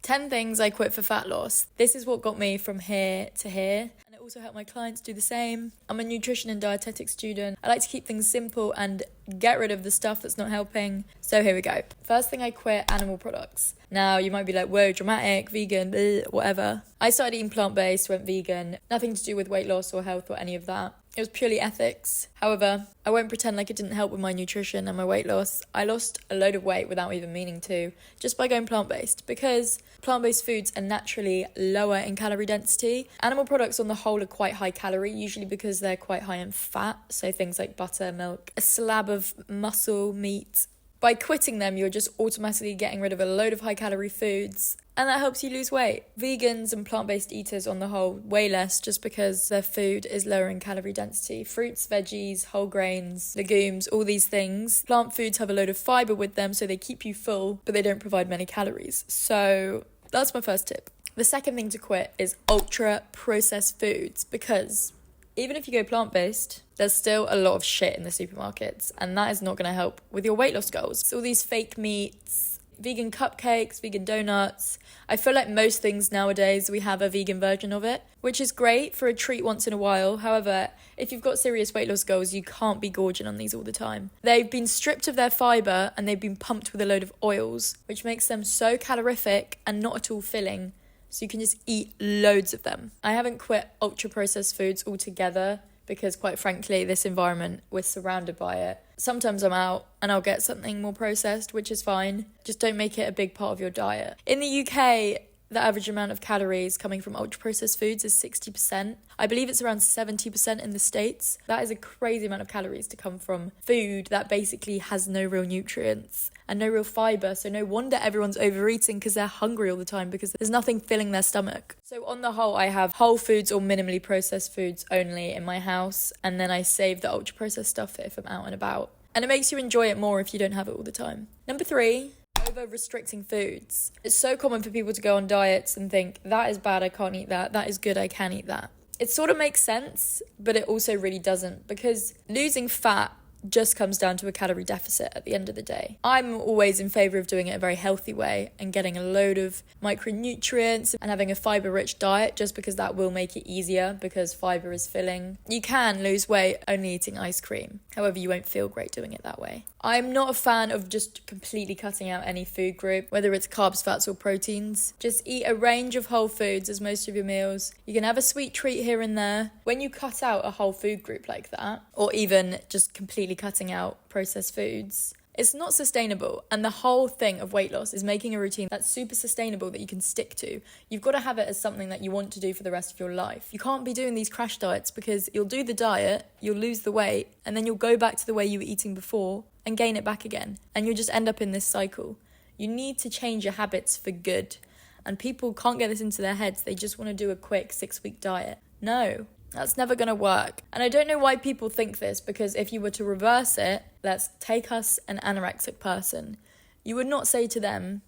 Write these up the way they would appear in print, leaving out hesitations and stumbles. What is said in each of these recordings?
10 things I quit for fat loss. This is what got me from here to here. And it also helped my clients do the same. I'm a nutrition and dietetics student. I like to keep things simple and get rid of the stuff that's not helping. So here we go. First thing I quit, animal products. Now you might be like, whoa, dramatic, vegan, bleh, whatever. I started eating plant-based, went vegan. Nothing to do with weight loss or health or any of that. It was purely ethics. However, I won't pretend like it didn't help with my nutrition and my weight loss. I lost a load of weight without even meaning to, just by going plant-based, because plant-based foods are naturally lower in calorie density. Animal products on the whole are quite high calorie, usually because they're quite high in fat, so things like butter, milk, a slab of muscle, meat. By quitting them, you're just automatically getting rid of a load of high-calorie foods, and that helps you lose weight. Vegans and plant-based eaters on the whole, way less, just because their food is lower in calorie density. Fruits, veggies, whole grains, legumes, all these things. Plant foods have a load of fibre with them, so they keep you full, but they don't provide many calories. So that's my first tip. The second thing to quit is ultra-processed foods, because even if you go plant-based, there's still a lot of shit in the supermarkets, and that is not going to help with your weight loss goals. So all these fake meats, vegan cupcakes, vegan donuts. I feel like most things nowadays, we have a vegan version of it, which is great for a treat once in a while. However, if you've got serious weight loss goals, you can't be gorging on these all the time. They've been stripped of their fibre and they've been pumped with a load of oils, which makes them so calorific and not at all filling. So you can just eat loads of them. I haven't quit ultra-processed foods altogether because, quite frankly, this environment, we're surrounded by it. Sometimes I'm out and I'll get something more processed, which is fine. Just don't make it a big part of your diet. In the UK, the average amount of calories coming from ultra-processed foods is 60%. I believe it's around 70% in the States. That is a crazy amount of calories to come from food that basically has no real nutrients and no real fibre. So no wonder everyone's overeating, because they're hungry all the time because there's nothing filling their stomach. So on the whole, I have whole foods or minimally processed foods only in my house. And then I save the ultra-processed stuff if I'm out and about. And it makes you enjoy it more if you don't have it all the time. Number 3. Over-restricting foods. It's so common for people to go on diets and think, that is bad, I can't eat that. That is good, I can eat that. It sort of makes sense, but it also really doesn't, because losing fat just comes down to a calorie deficit at the end of the day. I'm always in favour of doing it a very healthy way and getting a load of micronutrients and having a fibre-rich diet, just because that will make it easier, because fibre is filling. You can lose weight only eating ice cream. However, you won't feel great doing it that way. I'm not a fan of just completely cutting out any food group, whether it's carbs, fats or proteins. Just eat a range of whole foods as most of your meals. You can have a sweet treat here and there. When you cut out a whole food group like that, or even just completely cutting out processed foods, it's not sustainable. And the whole thing of weight loss is making a routine that's super sustainable that you can stick to. You've got to have it as something that you want to do for the rest of your life. You can't be doing these crash diets, because you'll do the diet, you'll lose the weight, and then you'll go back to the way you were eating before and gain it back again. And you'll just end up in this cycle. You need to change your habits for good. And people can't get this into their heads. They just want to do a quick 6-week diet. No. That's never going to work. And I don't know why people think this, because if you were to reverse it, let's take us an anorexic person. You would not say to them,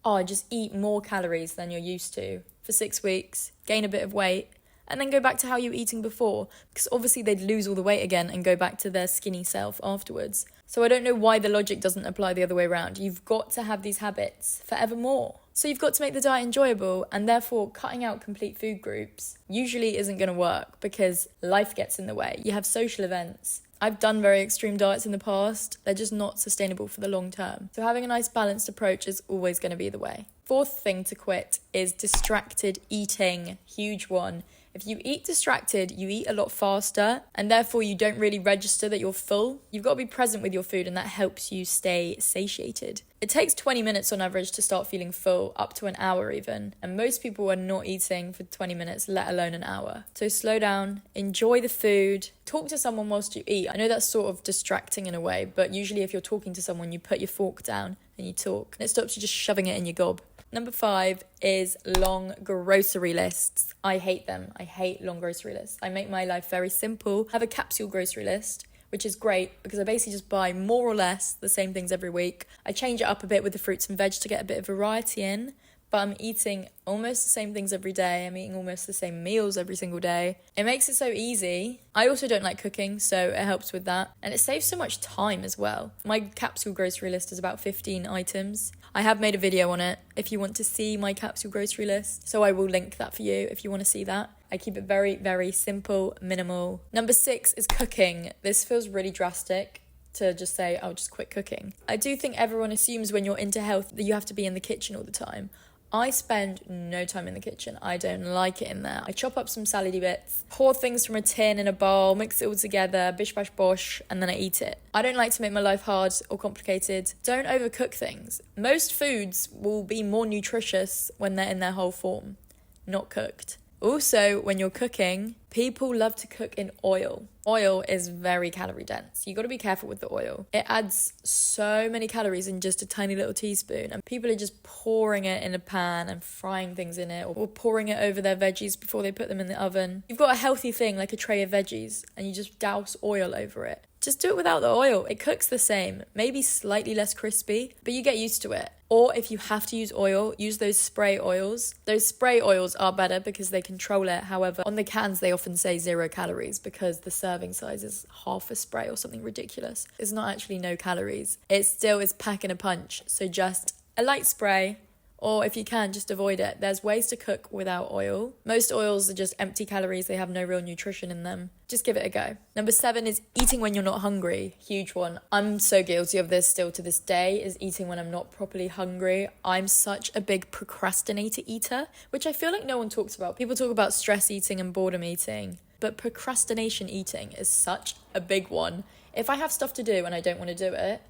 oh, just eat more calories than you're used to for 6 weeks, gain a bit of weight, and then go back to how you were eating before. Because obviously they'd lose all the weight again and go back to their skinny self afterwards. So I don't know why the logic doesn't apply the other way around. You've got to have these habits forevermore. So you've got to make the diet enjoyable, and therefore cutting out complete food groups usually isn't going to work, because life gets in the way. You have social events. I've done very extreme diets in the past. They're just not sustainable for the long term. So having a nice balanced approach is always going to be the way. 4th thing to quit is distracted eating. Huge one. If you eat distracted, you eat a lot faster, and therefore you don't really register that you're full. You've got to be present with your food, and that helps you stay satiated. It takes 20 minutes on average to start feeling full, up to an hour even. And most people are not eating for 20 minutes, let alone an hour. So slow down, enjoy the food, talk to someone whilst you eat. I know that's sort of distracting in a way, but usually if you're talking to someone, you put your fork down and you talk. And it stops you just shoving it in your gob. Number 5 is long grocery lists. I hate them. I hate long grocery lists. I make my life very simple. I have a capsule grocery list, which is great because I basically just buy more or less the same things every week. I change it up a bit with the fruits and veg to get a bit of variety in, but I'm eating almost the same things every day. I'm eating almost the same meals every single day. It makes it so easy. I also don't like cooking, so it helps with that. And it saves so much time as well. My capsule grocery list is about 15 items. I have made a video on it if you want to see my capsule grocery list, so I will link that for you if you want to see that. I keep it very, very simple, minimal. Number 6 is cooking. This feels really drastic to just say, oh, just quit cooking. I do think everyone assumes when you're into health that you have to be in the kitchen all the time. I spend no time in the kitchen. I don't like it in there. I chop up some salady bits, pour things from a tin in a bowl, mix it all together, bish bash bosh, and then I eat it. I don't like to make my life hard or complicated. Don't overcook things. Most foods will be more nutritious when they're in their whole form, not cooked. Also, when you're cooking, people love to cook in oil. Oil is very calorie dense. You got to be careful with the oil. It adds so many calories in just a tiny little teaspoon, and people are just pouring it in a pan and frying things in it, or pouring it over their veggies before they put them in the oven. You've got a healthy thing like a tray of veggies and you just douse oil over it. Just do it without the oil. It cooks the same, maybe slightly less crispy, but you get used to it. Or if you have to use oil, use those spray oils. Those spray oils are better because they control it. However, on the cans, they often say 0 calories because the serving size is half a spray or something ridiculous. It's not actually no calories. It still is packing a punch. So just a light spray, or if you can, just avoid it. There's ways to cook without oil. Most oils are just empty calories. They have no real nutrition in them. Just give it a go. Number 7 is eating when you're not hungry. Huge one. I'm so guilty of this still to this day, is eating when I'm not properly hungry. I'm such a big procrastinator eater, which I feel like no one talks about. People talk about stress eating and boredom eating, but procrastination eating is such a big one. If I have stuff to do and I don't want to do it,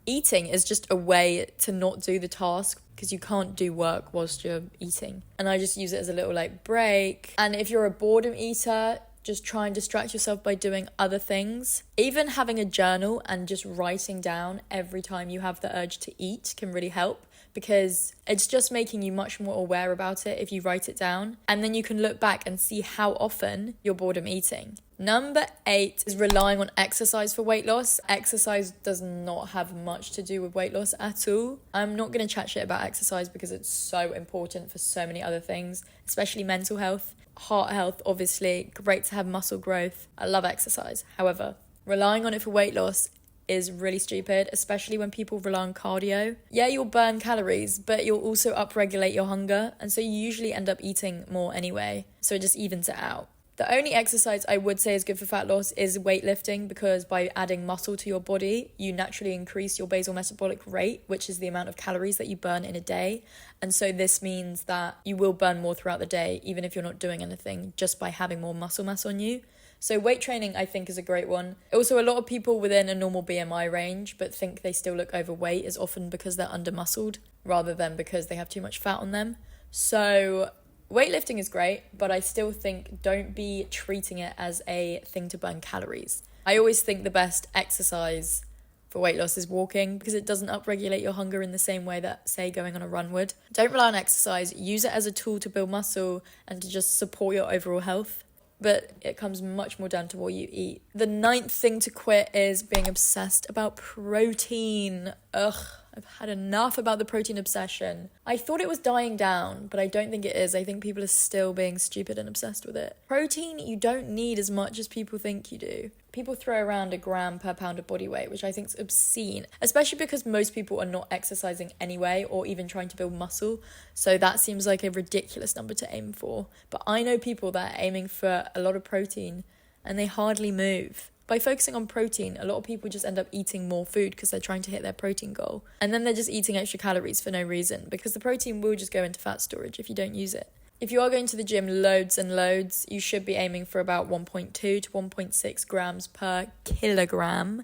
eating is just a way to not do the task, because you can't do work whilst you're eating. And I just use it as a little break. And if you're a boredom eater, just try and distract yourself by doing other things. Even having a journal and just writing down every time you have the urge to eat can really help, because it's just making you much more aware about it if you write it down. And then you can look back and see how often you're boredom eating. Number 8 is relying on exercise for weight loss. Exercise does not have much to do with weight loss at all. I'm not going to chat shit about exercise because it's so important for so many other things, especially mental health, heart health, obviously. Great to have muscle growth. I love exercise. However, relying on it for weight loss is really stupid, especially when people rely on cardio. Yeah, you'll burn calories, but you'll also upregulate your hunger, and so you usually end up eating more anyway, so it just evens it out. The only exercise I would say is good for fat loss is weightlifting, because by adding muscle to your body, you naturally increase your basal metabolic rate, which is the amount of calories that you burn in a day. And so this means that you will burn more throughout the day, even if you're not doing anything, just by having more muscle mass on you. So weight training, I think, is a great one. Also, a lot of people within a normal BMI range but think they still look overweight is often because they're under-muscled rather than because they have too much fat on them. So weightlifting is great, but I still think don't be treating it as a thing to burn calories. I always think the best exercise for weight loss is walking, because it doesn't upregulate your hunger in the same way that, say, going on a run would. Don't rely on exercise. Use it as a tool to build muscle and to just support your overall health. But it comes much more down to what you eat. The 9th thing to quit is being obsessed about protein. Ugh, I've had enough about the protein obsession. I thought it was dying down, but I don't think it is. I think people are still being stupid and obsessed with it. Protein, you don't need as much as people think you do. People throw around a gram per pound of body weight, which I think is obscene, especially because most people are not exercising anyway or even trying to build muscle. So that seems like a ridiculous number to aim for. But I know people that are aiming for a lot of protein and they hardly move. By focusing on protein, a lot of people just end up eating more food because they're trying to hit their protein goal. And then they're just eating extra calories for no reason, because the protein will just go into fat storage if you don't use it. If you are going to the gym loads and loads, you should be aiming for about 1.2 to 1.6 grams per kilogram,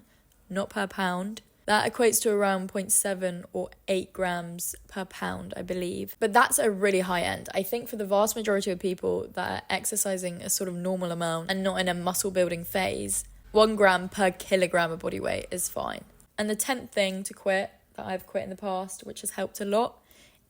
not per pound. That equates to around 0.7 or 8 grams per pound, I believe. But that's a really high end. I think for the vast majority of people that are exercising a sort of normal amount and not in a muscle building phase, 1 gram per kilogram of body weight is fine. And the 10th thing to quit that I've quit in the past, which has helped a lot,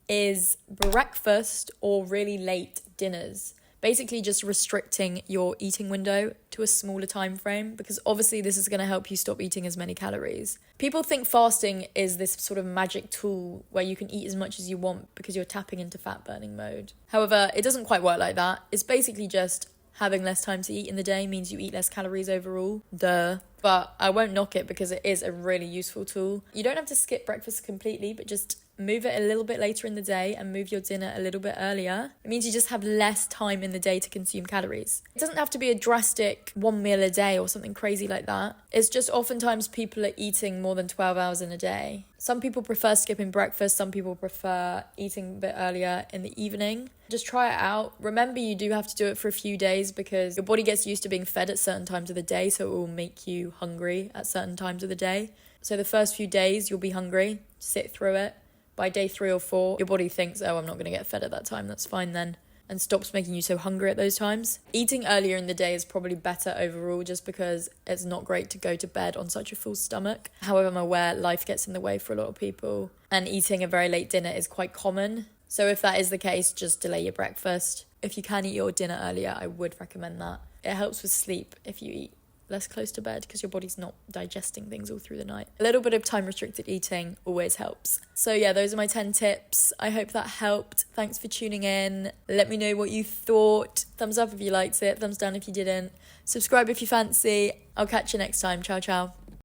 is breakfast or really late dinners, basically just restricting your eating window to a smaller time frame, because obviously this is going to help you stop eating as many calories. People think fasting is this sort of magic tool where you can eat as much as you want because you're tapping into fat burning mode. However, it doesn't quite work like that. It's basically just having less time to eat in the day means you eat less calories overall. Duh. But I won't knock it because it is a really useful tool. You don't have to skip breakfast completely, but just move it a little bit later in the day and move your dinner a little bit earlier. It means you just have less time in the day to consume calories. It doesn't have to be a drastic 1 meal a day or something crazy like that. It's just oftentimes people are eating more than 12 hours in a day. Some people prefer skipping breakfast, some people prefer eating a bit earlier in the evening. Just try it out. Remember, you do have to do it for a few days because your body gets used to being fed at certain times of the day, so it will make you hungry at certain times of the day. So the first few days you'll be hungry, sit through it. By day 3 or 4, your body thinks, oh, I'm not going to get fed at that time, that's fine then, and stops making you so hungry at those times. Eating earlier in the day is probably better overall just because it's not great to go to bed on such a full stomach. However, I'm aware life gets in the way for a lot of people, and eating a very late dinner is quite common. So if that is the case, just delay your breakfast. If you can eat your dinner earlier, I would recommend that. It helps with sleep if you eat less close to bed because your body's not digesting things all through the night. A little bit of time restricted eating always helps. So yeah, those are my 10 tips. I hope that helped. Thanks for tuning in. Let me know what you thought. Thumbs up if you liked it, thumbs down if you didn't. Subscribe if you fancy. I'll catch you next time. Ciao, ciao.